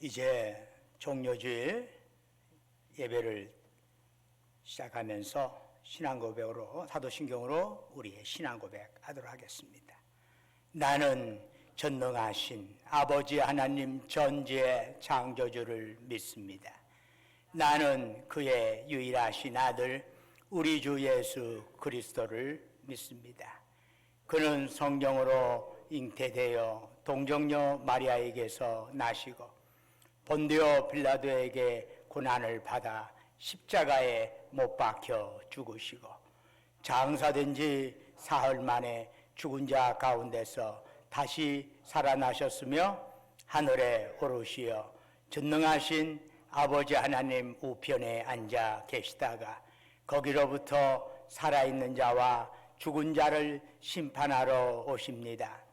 이제 종료주일 예배를 시작하면서 신앙고백으로, 사도신경으로 우리의 신앙고백 하도록 하겠습니다. 나는 전능하신 아버지 하나님 전지의 창조주를 믿습니다. 나는 그의 유일하신 아들 우리 주 예수 그리스도를 믿습니다. 그는 성령으로 잉태되어 동정녀 마리아에게서 나시고 본디오 빌라도에게 고난을 받아 십자가에 못 박혀 죽으시고 장사된 지 사흘 만에 죽은 자 가운데서 다시 살아나셨으며 하늘에 오르시어 전능하신 아버지 하나님 우편에 앉아 계시다가 거기로부터 살아있는 자와 죽은 자를 심판하러 오십니다.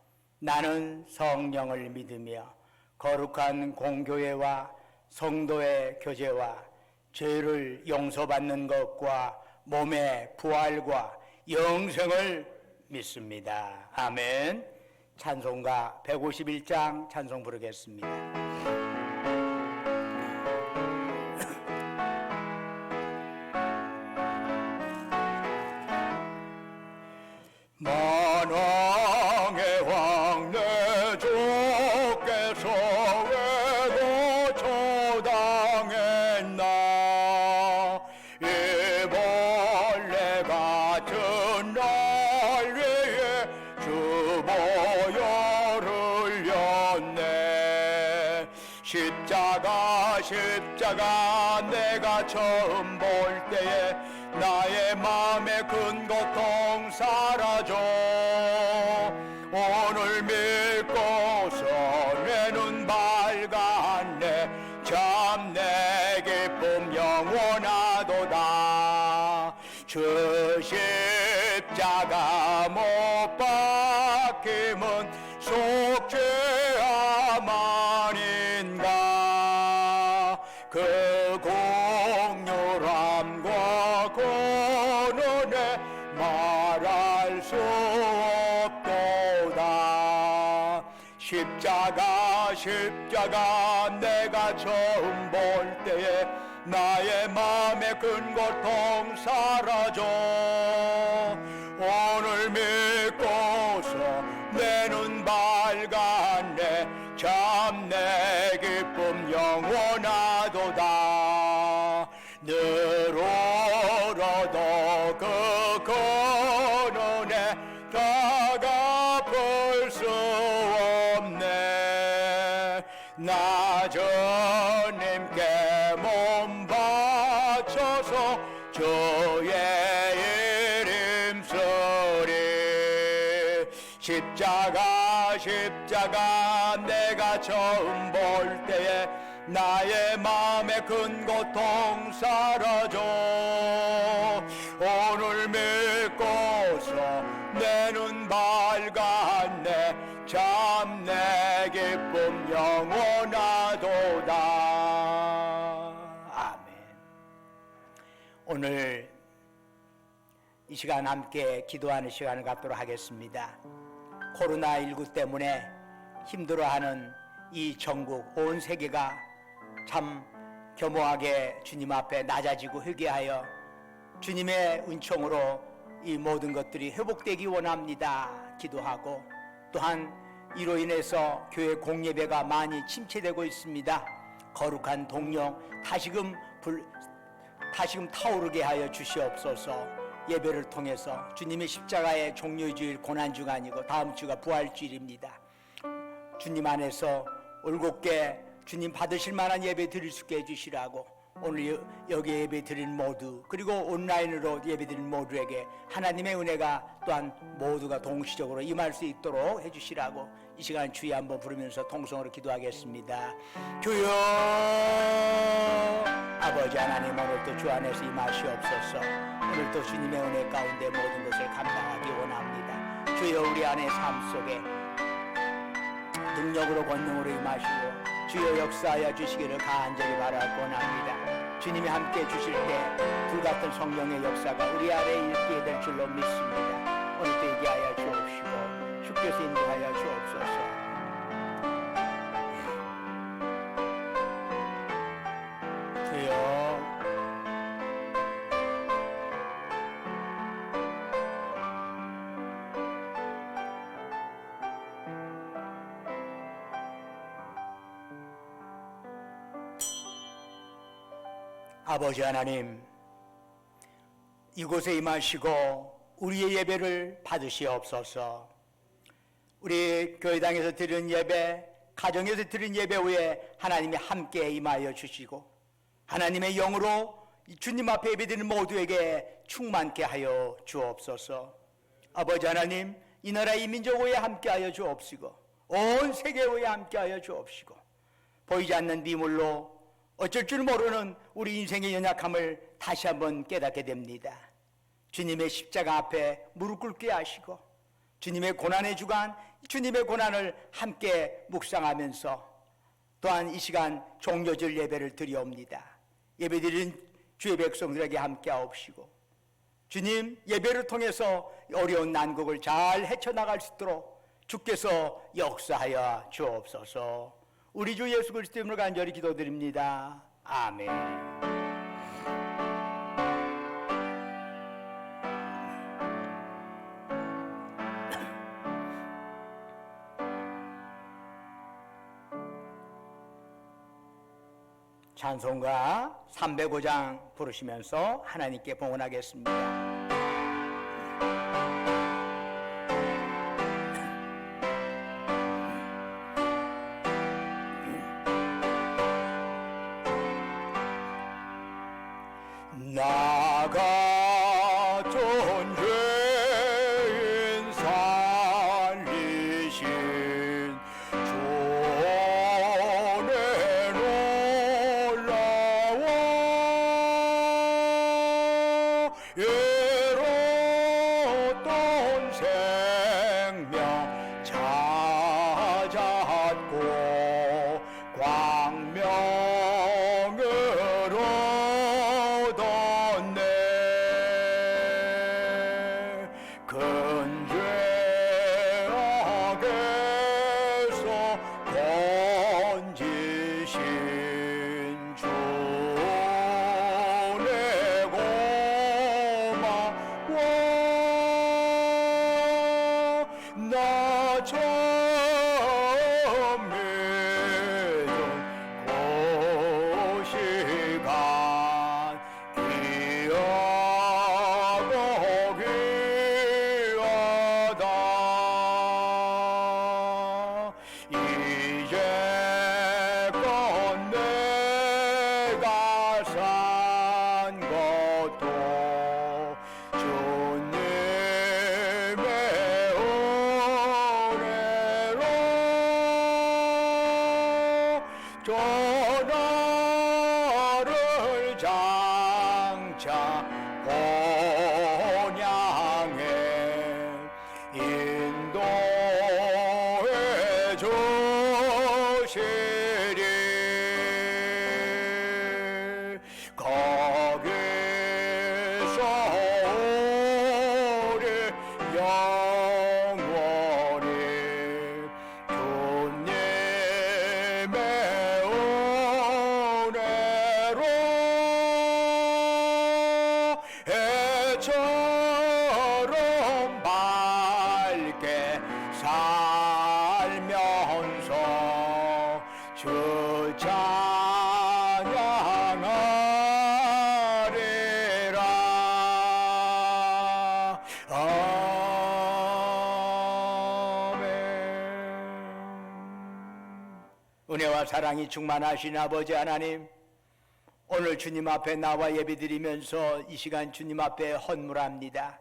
나는 성령을 믿으며 거룩한 공교회와 성도의 교제와 죄를 용서받는 것과 몸의 부활과 영생을 믿습니다. 아멘. 찬송가 151장 찬송 부르겠습니다. 만왕의 왕 내 주께서 왜 고초당했나 이 벌레 같은 날 위에 주보혈 흘렸네. 십자가 내가 처음 볼 때에 나의 마음의 큰 고통 사라져 오늘 믿고서 내 눈 밝았네. 참 내 기쁨 영원하도다. 주 십자가 못 박힘은 속죄함아닌가. 그 공률함과 고난에 말할 수 없도다. 십자가 내가 처음 볼 때에 나의 마음의 큰 고통 사라져 오늘 믿고서 내 눈 밝았네. 참 내 기쁨 영원하도다. 늘 울어도 그 근원에 다가설 수 없네. 나 주님께 몸 바쳐서 주의 이름 쓰리. 십자가 내가 처음 볼 때에 나의 마음의 큰 고통 사라져 오늘 믿고서 내 눈 밝았네. 참 내 기쁨 영원하도다. 아멘. 오늘 이 시간 함께 기도하는 시간을 갖도록 하겠습니다. 코로나19 때문에 힘들어하는 이 전국 온 세계가 참 겸허하게 주님 앞에 낮아지고 회개하여 주님의 은총으로 이 모든 것들이 회복되기 원합니다. 기도하고 또한 이로 인해서 교회 공예배가 많이 침체되고 있습니다. 거룩한 동력 다시금 타오르게 하여 주시옵소서. 예배를 통해서 주님의 십자가의 종료주일 고난주가 아니고 다음 주가 부활주일입니다. 주님 안에서 올곧게 주님 받으실 만한 예배 드릴 수 있게 해주시라고 오늘 여기 예배 드린 모두 그리고 온라인으로 예배 드린 모두에게 하나님의 은혜가 또한 모두가 동시적으로 임할 수 있도록 해주시라고 이 시간 주여 한번 부르면서 통성으로 기도하겠습니다. 주여 아버지 하나님, 오늘도 주 안에서 임하시옵소서. 오늘도 주님의 은혜 가운데 모든 것을 감당하기 원합니다. 주여 우리 안의 삶 속에 능력으로 권능으로 임하시고 주여 역사하여 주시기를 간절히 바라고 원합니다. 주님이 함께 주실 때 불같은 성령의 역사가 우리 안에 일게 될 줄로 믿습니다. 오늘도 얘기하여 주옵시고 주께서 인도하여 주옵소서. 아버지 하나님, 이곳에 임하시고 우리의 예배를 받으시옵소서. 우리 교회당에서 드린 예배, 가정에서 드린 예배 후에 하나님이 함께 임하여 주시고 하나님의 영으로 주님 앞에 예배드리는 모두에게 충만케 하여 주옵소서. 아버지 하나님, 이 나라 이 민족 후에 함께하여 주옵시고 온 세계 후에 함께하여 주옵시고 보이지 않는 비물로 어쩔 줄 모르는 우리 인생의 연약함을 다시 한번 깨닫게 됩니다. 주님의 십자가 앞에 무릎 꿇게 하시고 주님의 고난의 주간, 주님의 고난을 함께 묵상하면서 또한 이 시간 종려절 예배를 드리옵니다. 예배드린 주의 백성들에게 함께하옵시고 주님, 예배를 통해서 어려운 난국을 잘 헤쳐나갈 수 있도록 주께서 역사하여 주옵소서. 우리 주 예수 그리스도 이름으로 간절히 기도드립니다. 아멘. 찬송가 305장 부르시면서 하나님께 봉헌하겠습니다. 나가 존재인 살리신 존의 놀라워 예로던 생명 찾았고 광명으로 큰 죄악에서 건지신 주의 고마워 나 처음 믿은 그 시간 이제껏 내가 산 것도 주님의 은혜로 전하를 장차 본향에 인도해 주시리 거기서 우리 영원히 주님의 은혜로 해처럼 밝게 살면서 주 찬양하리라. 아멘. 은혜와 사랑이 충만하신 아버지 하나님, 오늘 주님 앞에 나와 예배드리면서 이 시간 주님 앞에 헌물합니다.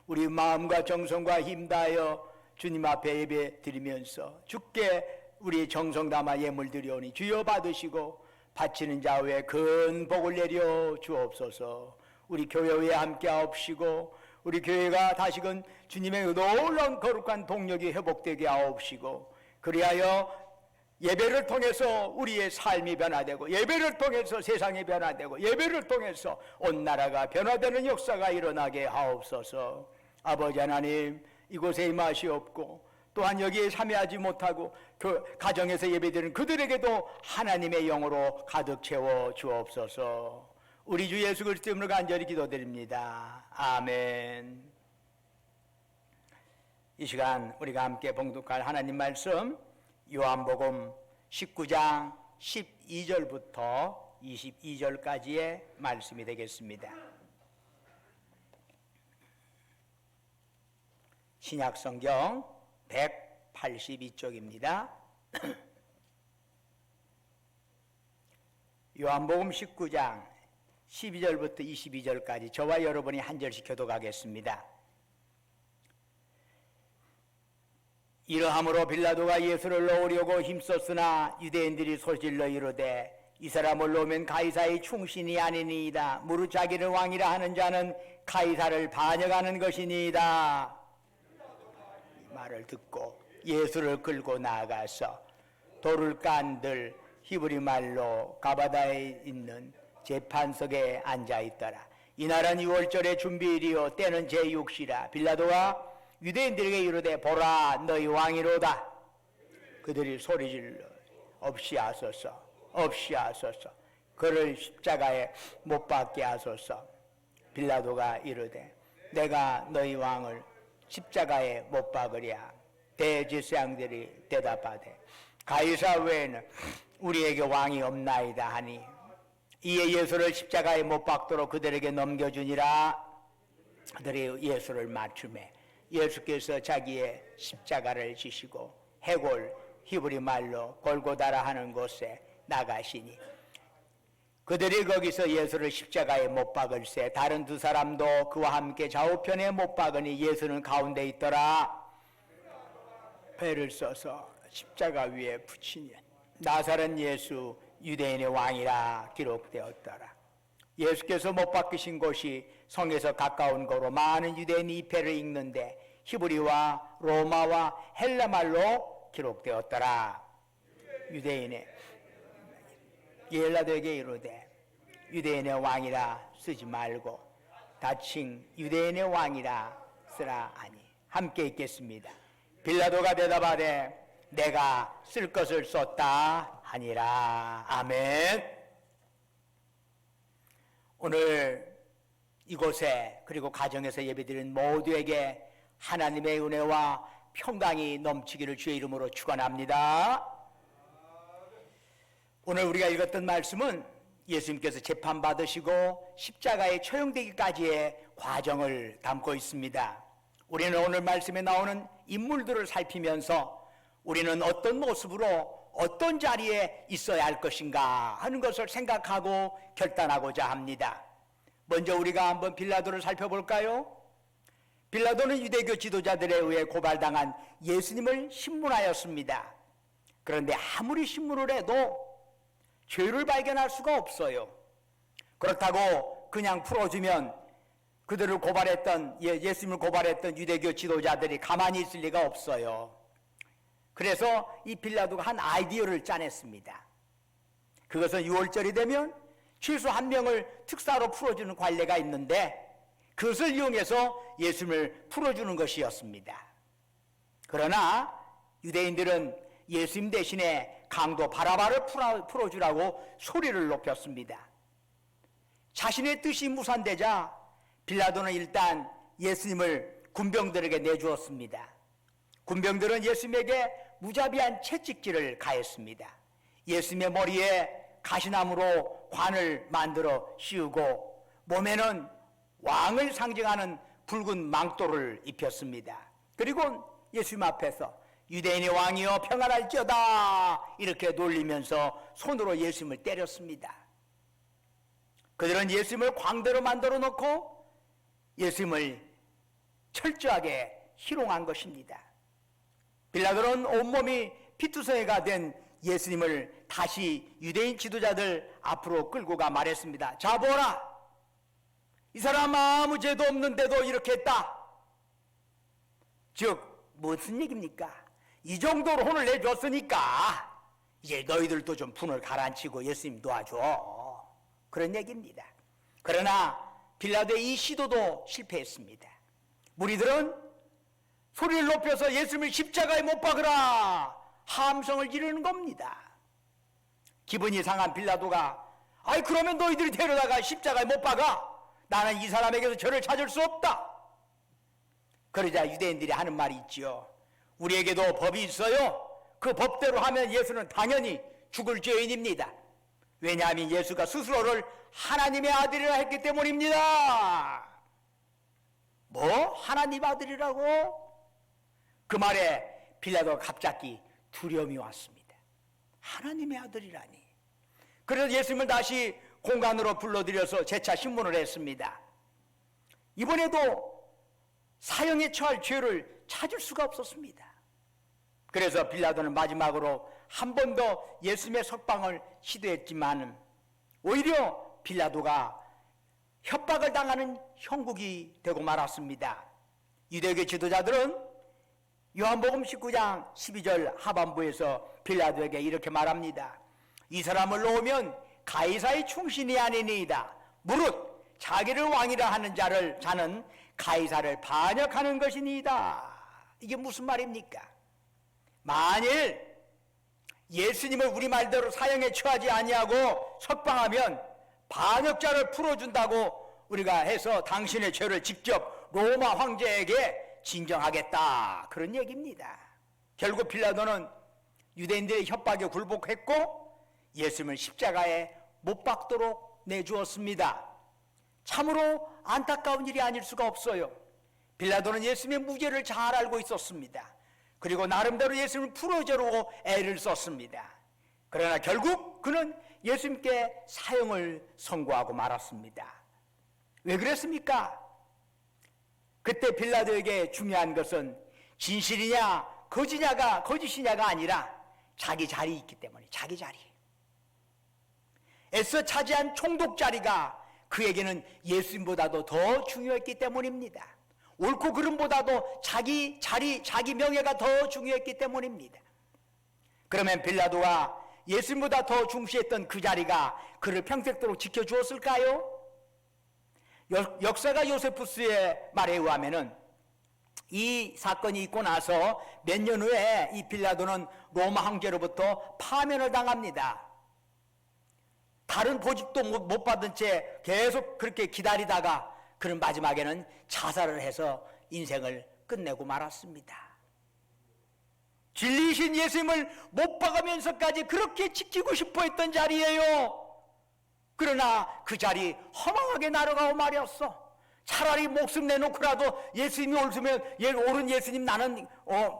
우리 마음과 정성과 힘 다하여 주님 앞에 예배드리면서 주께 우리 정성 담아 예물 드리오니 주여 받으시고 바치는 자의 큰 복을 내려 주옵소서. 우리 교회에 함께하옵시고 우리 교회가 다시금 주님의 놀라운 거룩한 동력이 회복되게 하옵시고 그리하여 예배를 통해서 우리의 삶이 변화되고 예배를 통해서 세상이 변화되고 예배를 통해서 온 나라가 변화되는 역사가 일어나게 하옵소서. 아버지 하나님, 이곳에 임하시옵고 또한 여기에 참여하지 못하고 그 가정에서 예배드리는 그들에게도 하나님의 영으로 가득 채워 주옵소서. 우리 주 예수 그리스도 이름으로 간절히 기도드립니다. 아멘. 이 시간 우리가 함께 봉독할 하나님 말씀 요한복음 19장 12절부터 22절까지의 말씀이 되겠습니다. 신약성경 182쪽입니다. 요한복음 19장 12절부터 22절까지 저와 여러분이 한 절씩 교독하겠습니다. 이러함으로 빌라도가 예수를 넣으려고 힘썼으나 유대인들이 소질러 이르되 이 사람을 놓으면 가이사의 충신이 아니니이다. 무릇 자기를 왕이라 하는 자는 가이사를 반역하는 것이니이다. 이 말을 듣고 예수를 끌고 나아가서 돌을 깐들 히브리 말로 가바다에 있는 재판석에 앉아있더라. 이날은 6월절의 준비일이요 때는 제6시라. 빌라도가 유대인들에게 이르되 보라 너희 왕이로다. 그들이 소리질러 없이 하소서 없이 하소서 그를 십자가에 못 박게 하소서. 빌라도가 이르되 내가 너희 왕을 십자가에 못 박으랴. 대제사장들이 대답하되 가이사 외에는 우리에게 왕이 없나이다 하니 이에 예수를 십자가에 못 박도록 그들에게 넘겨주니라. 그들이 예수를 맞춤해 예수께서 자기의 십자가를 지시고 해골 히브리 말로 골고다라 하는 곳에 나가시니 그들이 거기서 예수를 십자가에 못 박을새 다른 두 사람도 그와 함께 좌우편에 못 박으니 예수는 가운데 있더라. 배를 써서 십자가 위에 붙이니 나사렛 예수 유대인의 왕이라 기록되었더라. 예수께서 못 박히신 곳이 성에서 가까운 거로 많은 유대인이 이 배를 읽는데 히브리와 로마와 헬라말로 기록되었더라. 유대인의 빌라도에게 이르되 유대인의 왕이라 쓰지 말고 다칭 유대인의 왕이라 쓰라 하니 함께 읽겠습니다. 빌라도가 대답하되 내가 쓸 것을 썼다 하니라. 아멘. 오늘 이곳에 그리고 가정에서 예배드린 모두에게 하나님의 은혜와 평강이 넘치기를 주의 이름으로 축원합니다. 오늘 우리가 읽었던 말씀은 예수님께서 재판받으시고 십자가에 처형되기까지의 과정을 담고 있습니다. 우리는 오늘 말씀에 나오는 인물들을 살피면서 우리는 어떤 모습으로 어떤 자리에 있어야 할 것인가 하는 것을 생각하고 결단하고자 합니다. 먼저 우리가 한번 빌라도를 살펴볼까요? 빌라도는 유대교 지도자들에 의해 고발당한 예수님을 신문하였습니다. 그런데 아무리 신문을 해도 죄를 발견할 수가 없어요. 그렇다고 그냥 풀어주면 그들을 고발했던 예수님을 고발했던 유대교 지도자들이 가만히 있을 리가 없어요. 그래서 이 빌라도가 한 아이디어를 짜냈습니다. 그것은 6월절이 되면 최소 한 명을 특사로 풀어주는 관례가 있는데 그것을 이용해서 예수님을 풀어주는 것이었습니다. 그러나 유대인들은 예수님 대신에 강도 바라바를 풀어주라고 소리를 높였습니다. 자신의 뜻이 무산되자 빌라도는 일단 예수님을 군병들에게 내주었습니다. 군병들은 예수님에게 무자비한 채찍질을 가했습니다. 예수님의 머리에 가시나무로 관을 만들어 씌우고 몸에는 왕을 상징하는 붉은 망토를 입혔습니다. 그리고 예수님 앞에서 유대인의 왕이여 평안할지어다 이렇게 놀리면서 손으로 예수님을 때렸습니다. 그들은 예수님을 광대로 만들어 놓고 예수님을 철저하게 희롱한 것입니다. 빌라도는 온몸이 피투성이가 된 예수님을 다시 유대인 지도자들 앞으로 끌고 가 말했습니다. 자 보라, 이 사람 아무 죄도 없는데도 이렇게 했다. 즉 무슨 얘기입니까? 이 정도로 혼을 내줬으니까 이제 너희들도 좀 분을 가라앉히고 예수님 도와줘, 그런 얘기입니다. 그러나 빌라도의 이 시도도 실패했습니다. 무리들은 소리를 높여서 예수님을 십자가에 못 박으라 함성을 지르는 겁니다. 기분이 상한 빌라도가 아이 그러면 너희들이 데려다가 십자가에 못 박아, 나는 이 사람에게서 저를 찾을 수 없다. 그러자 유대인들이 하는 말이 있지요. 우리에게도 법이 있어요. 그 법대로 하면 예수는 당연히 죽을 죄인입니다. 왜냐하면 예수가 스스로를 하나님의 아들이라 했기 때문입니다. 뭐? 하나님 아들이라고? 그 말에 빌라도가 갑자기 두려움이 왔습니다. 하나님의 아들이라니. 그래서 예수님을 다시 공간으로 불러들여서 재차 신문을 했습니다. 이번에도 사형에 처할 죄를 찾을 수가 없었습니다. 그래서 빌라도는 마지막으로 한 번 더 예수님의 석방을 시도했지만 오히려 빌라도가 협박을 당하는 형국이 되고 말았습니다. 유대교 지도자들은 요한복음 19장 12절 하반부에서 빌라도에게 이렇게 말합니다. 이 사람을 놓으면 가이사의 충신이 아니니이다. 무릇 자기를 왕이라 하는 자는 가이사를 반역하는 것이니이다. 이게 무슨 말입니까? 만일 예수님을 우리 말대로 사형에 처하지 아니하고 석방하면 반역자를 풀어준다고 우리가 해서 당신의 죄를 직접 로마 황제에게 진정하겠다, 그런 얘기입니다. 결국 빌라도는 유대인들의 협박에 굴복했고 예수님을 십자가에 못 박도록 내주었습니다. 참으로 안타까운 일이 아닐 수가 없어요. 빌라도는 예수님의 무죄를 잘 알고 있었습니다. 그리고 나름대로 예수님을 풀어주려고 애를 썼습니다. 그러나 결국 그는 예수님께 사형을 선고하고 말았습니다. 왜 그랬습니까? 그때 빌라도에게 중요한 것은 진실이냐 거짓이냐가 아니라 자기 자리 있기 때문에, 자기 자리. 애써 차지한 총독 자리가 그에게는 예수님보다도 더 중요했기 때문입니다. 옳고 그름보다도 자기 자리, 자기 명예가 더 중요했기 때문입니다. 그러면 빌라도가 예수님보다 더 중시했던 그 자리가 그를 평생도록 지켜주었을까요? 역사가 요세푸스의 말에 의하면은 이 사건이 있고 나서 몇 년 후에 이 빌라도는 로마 황제로부터 파면을 당합니다. 다른 보직도 못 받은 채 계속 그렇게 기다리다가 그는 마지막에는 자살을 해서 인생을 끝내고 말았습니다. 진리이신 예수님을 못 박으면서까지 그렇게 지키고 싶어 했던 자리예요. 그러나 그 자리 허망하게 날아가고 말이었어. 차라리 목숨 내놓고라도 예수님이 옳은 예수님 나는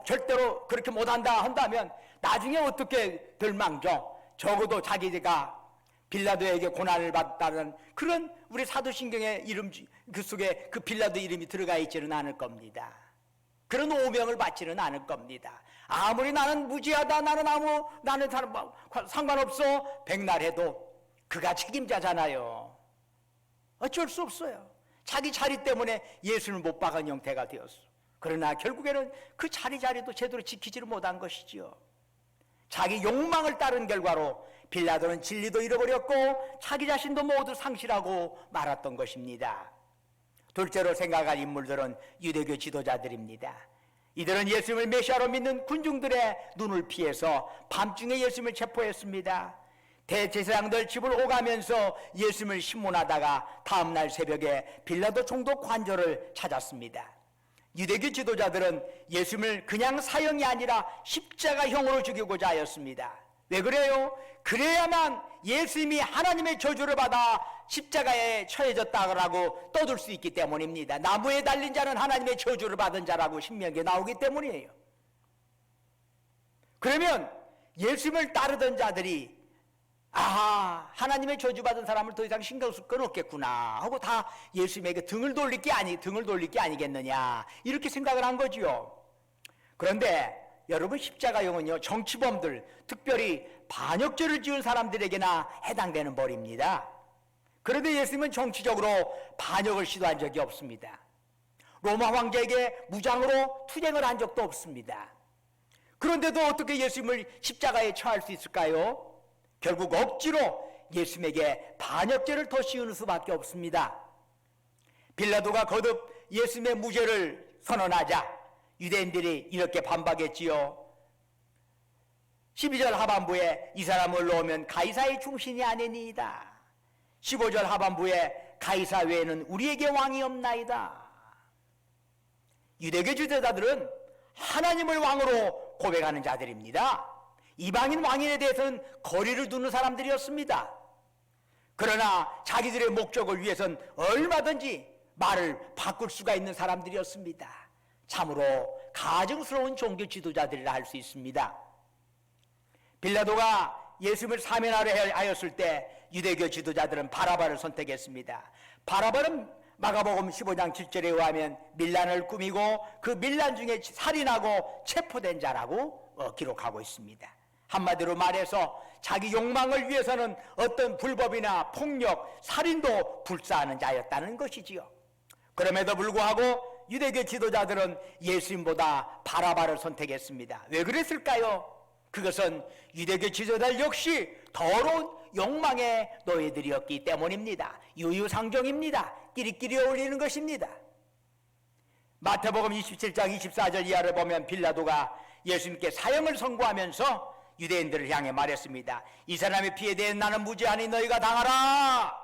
절대로 그렇게 못한다 한다면 나중에 어떻게 될 망정, 적어도 자기가 빌라도에게 고난을 받다는 그런 우리 사도신경의 이름 그 속에 그 빌라도 이름이 들어가 있지는 않을 겁니다. 그런 오명을 받지는 않을 겁니다. 아무리 나는 무지하다, 나는 상관없어, 백날 해도 그가 책임자잖아요. 어쩔 수 없어요. 자기 자리 때문에 예수를 못 박은 형태가 되었어. 그러나 결국에는 그 자리도 제대로 지키지를 못한 것이지요. 자기 욕망을 따른 결과로 빌라도는 진리도 잃어버렸고 자기 자신도 모두 상실하고 말았던 것입니다. 둘째로 생각할 인물들은 유대교 지도자들입니다. 이들은 예수님을 메시아로 믿는 군중들의 눈을 피해서 밤중에 예수님을 체포했습니다. 대제사장들 집을 오가면서 예수님을 신문하다가 다음날 새벽에 빌라도 총독 관저를 찾았습니다. 유대교 지도자들은 예수님을 그냥 사형이 아니라 십자가형으로 죽이고자 하였습니다. 왜 그래요? 그래야만 예수님이 하나님의 저주를 받아 십자가에 처해졌다고 떠들 수 있기 때문입니다. 나무에 달린 자는 하나님의 저주를 받은 자라고 신명기에 나오기 때문이에요. 그러면 예수님을 따르던 자들이 하나님의 저주받은 사람을 더 이상 신경 쓸 건 없겠구나 하고 다 예수님에게 등을 돌릴 게 아니겠느냐, 이렇게 생각을 한 거지요. 그런데 여러분, 십자가형은요, 정치범들, 특별히 반역죄를 지은 사람들에게나 해당되는 벌입니다. 그런데 예수님은 정치적으로 반역을 시도한 적이 없습니다. 로마 황제에게 무장으로 투쟁을 한 적도 없습니다. 그런데도 어떻게 예수님을 십자가에 처할 수 있을까요? 결국 억지로 예수님에게 반역죄를 더 씌우는 수밖에 없습니다. 빌라도가 거듭 예수님의 무죄를 선언하자 유대인들이 이렇게 반박했지요. 12절 하반부에 이 사람을 놓으면 가이사의 충신이 아니니이다. 15절 하반부에 가이사 외에는 우리에게 왕이 없나이다. 유대교 지도자들은 하나님을 왕으로 고백하는 자들입니다. 이방인 왕인에 대해서는 거리를 두는 사람들이었습니다. 그러나 자기들의 목적을 위해선 얼마든지 말을 바꿀 수가 있는 사람들이었습니다. 참으로 가증스러운 종교 지도자들이라 할 수 있습니다. 빌라도가 예수님을 사면하려 하였을 때 유대교 지도자들은 바라바를 선택했습니다. 바라바는 마가복음 15장 7절에 의하면 밀란을 꾸미고 그 밀란 중에 살인하고 체포된 자라고 기록하고 있습니다. 한마디로 말해서 자기 욕망을 위해서는 어떤 불법이나 폭력, 살인도 불사하는 자였다는 것이지요. 그럼에도 불구하고 유대교 지도자들은 예수님보다 바라바를 선택했습니다. 왜 그랬을까요? 그것은 유대교 지도자들 역시 더러운 욕망의 노예들이었기 때문입니다. 유유상종입니다. 끼리끼리 어울리는 것입니다. 마태복음 27장 24절 이하를 보면 빌라도가 예수님께 사형을 선고하면서 유대인들을 향해 말했습니다. 이 사람의 피에 대해 나는 무죄하니 너희가 당하라.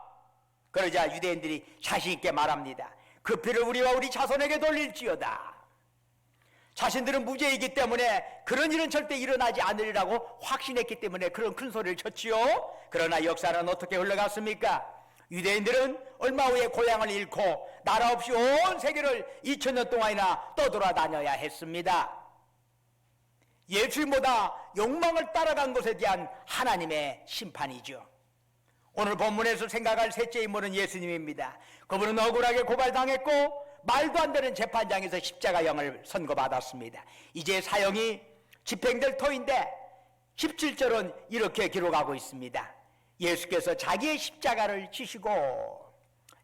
그러자 유대인들이 자신 있게 말합니다. 그 피를 우리와 우리 자손에게 돌릴지어다. 자신들은 무죄이기 때문에 그런 일은 절대 일어나지 않으리라고 확신했기 때문에 그런 큰 소리를 쳤지요. 그러나 역사는 어떻게 흘러갔습니까? 유대인들은 얼마 후에 고향을 잃고 나라 없이 온 세계를 2000년 동안이나 떠돌아다녀야 했습니다. 예수님보다 욕망을 따라간 것에 대한 하나님의 심판이죠. 오늘 본문에서 생각할 셋째 인물은 예수님입니다. 그분은 억울하게 고발당했고 말도 안 되는 재판장에서 십자가형을 선고받았습니다. 이제 사형이 집행될 터인데 17절은 이렇게 기록하고 있습니다. 예수께서 자기의 십자가를 지시고,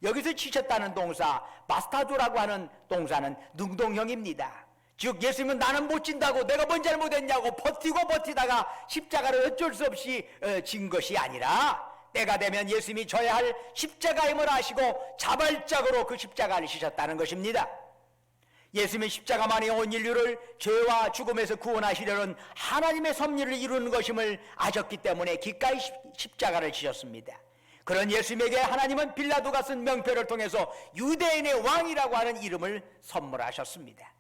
여기서 지셨다는 동사 마스타조라고 하는 동사는 능동형입니다. 즉 예수님은 나는 못 진다고 내가 뭔 잘못했냐고 버티다가 십자가를 어쩔 수 없이 진 것이 아니라 때가 되면 예수님이 져야 할 십자가임을 아시고 자발적으로 그 십자가를 지셨다는 것입니다. 예수님의 십자가만이 온 인류를 죄와 죽음에서 구원하시려는 하나님의 섭리를 이루는 것임을 아셨기 때문에 기꺼이 십자가를 지셨습니다. 그런 예수님에게 하나님은 빌라도가 쓴 명표를 통해서 유대인의 왕이라고 하는 이름을 선물하셨습니다.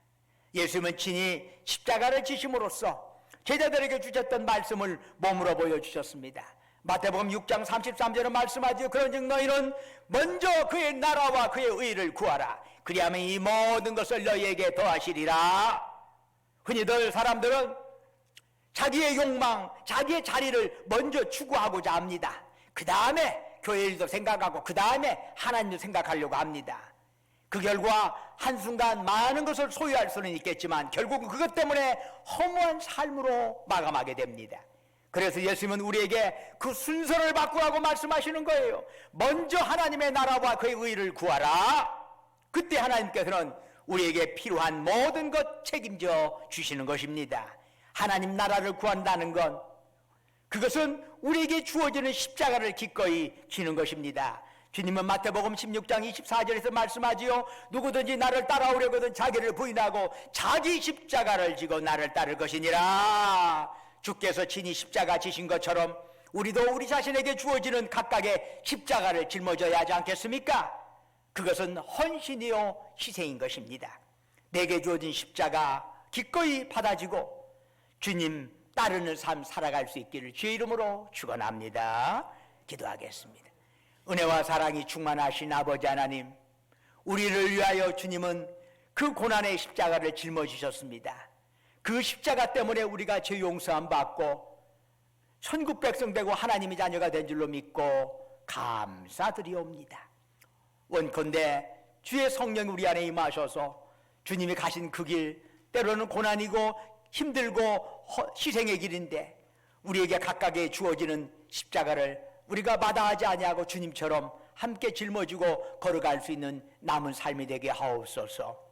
예수님은 친히 십자가를 지심으로써 제자들에게 주셨던 말씀을 몸으로 보여주셨습니다. 마태복음 6장 33절은 말씀하죠. 그런즉 너희는 먼저 그의 나라와 그의 의를 구하라. 그리하면 이 모든 것을 너희에게 더하시리라. 흔히들 사람들은 자기의 욕망, 자기의 자리를 먼저 추구하고자 합니다. 그 다음에 교회 일도 생각하고 그 다음에 하나님도 생각하려고 합니다. 그 결과 한순간 많은 것을 소유할 수는 있겠지만 결국은 그것 때문에 허무한 삶으로 마감하게 됩니다. 그래서 예수님은 우리에게 그 순서를 바꾸라고 말씀하시는 거예요. 먼저 하나님의 나라와 그의 의를 구하라. 그때 하나님께서는 우리에게 필요한 모든 것 책임져 주시는 것입니다. 하나님 나라를 구한다는 건 그것은 우리에게 주어지는 십자가를 기꺼이 지는 것입니다. 주님은 마태복음 16장 24절에서 말씀하지요. 누구든지 나를 따라오려거든 자기를 부인하고 자기 십자가를 지고 나를 따를 것이니라. 주께서 친히 십자가 지신 것처럼 우리도 우리 자신에게 주어지는 각각의 십자가를 짊어져야 하지 않겠습니까? 그것은 헌신이요 희생인 것입니다. 내게 주어진 십자가 기꺼이 받아지고 주님 따르는 삶 살아갈 수 있기를 주의 이름으로 축원합니다. 기도하겠습니다. 은혜와 사랑이 충만하신 아버지 하나님, 우리를 위하여 주님은 그 고난의 십자가를 짊어지셨습니다. 그 십자가 때문에 우리가 죄 용서함 받고 천국 백성 되고 하나님의 자녀가 된 줄로 믿고 감사드리옵니다. 원컨대 주의 성령이 우리 안에 임하셔서 주님이 가신 그 길, 때로는 고난이고 힘들고 희생의 길인데 우리에게 각각의 주어지는 십자가를 우리가 마다하지 아니하고 주님처럼 함께 짊어지고 걸어갈 수 있는 남은 삶이 되게 하옵소서.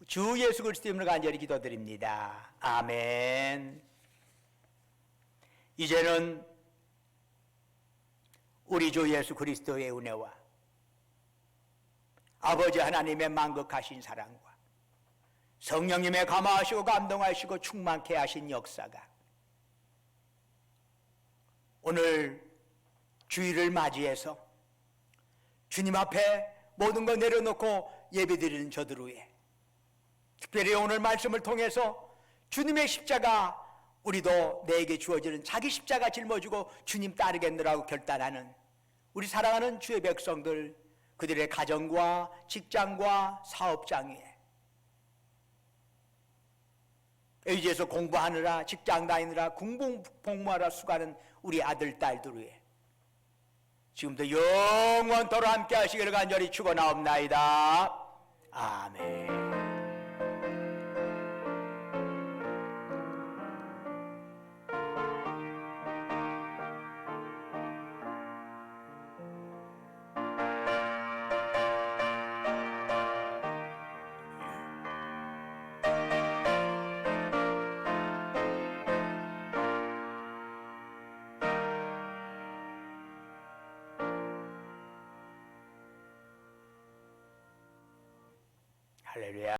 주 예수 그리스도 이름으로 간절히 기도드립니다. 아멘. 이제는 우리 주 예수 그리스도의 은혜와 아버지 하나님의 만극하신 사랑과 성령님의 감화하시고 감동하시고 충만케 하신 역사가 오늘 주일을 맞이해서 주님 앞에 모든 거 내려놓고 예배드리는 저들 위해 특별히 오늘 말씀을 통해서 주님의 십자가, 우리도 내게 주어지는 자기 십자가 짊어지고 주님 따르겠느라고 결단하는 우리 사랑하는 주의 백성들, 그들의 가정과 직장과 사업장에 의지에서 공부하느라, 직장 다니느라, 공복무하라 수고하는 우리 아들, 딸들 위해 지금도 영원토록 함께 하시기를 간절히 축원하옵나이다. 아멘. 할렐루야.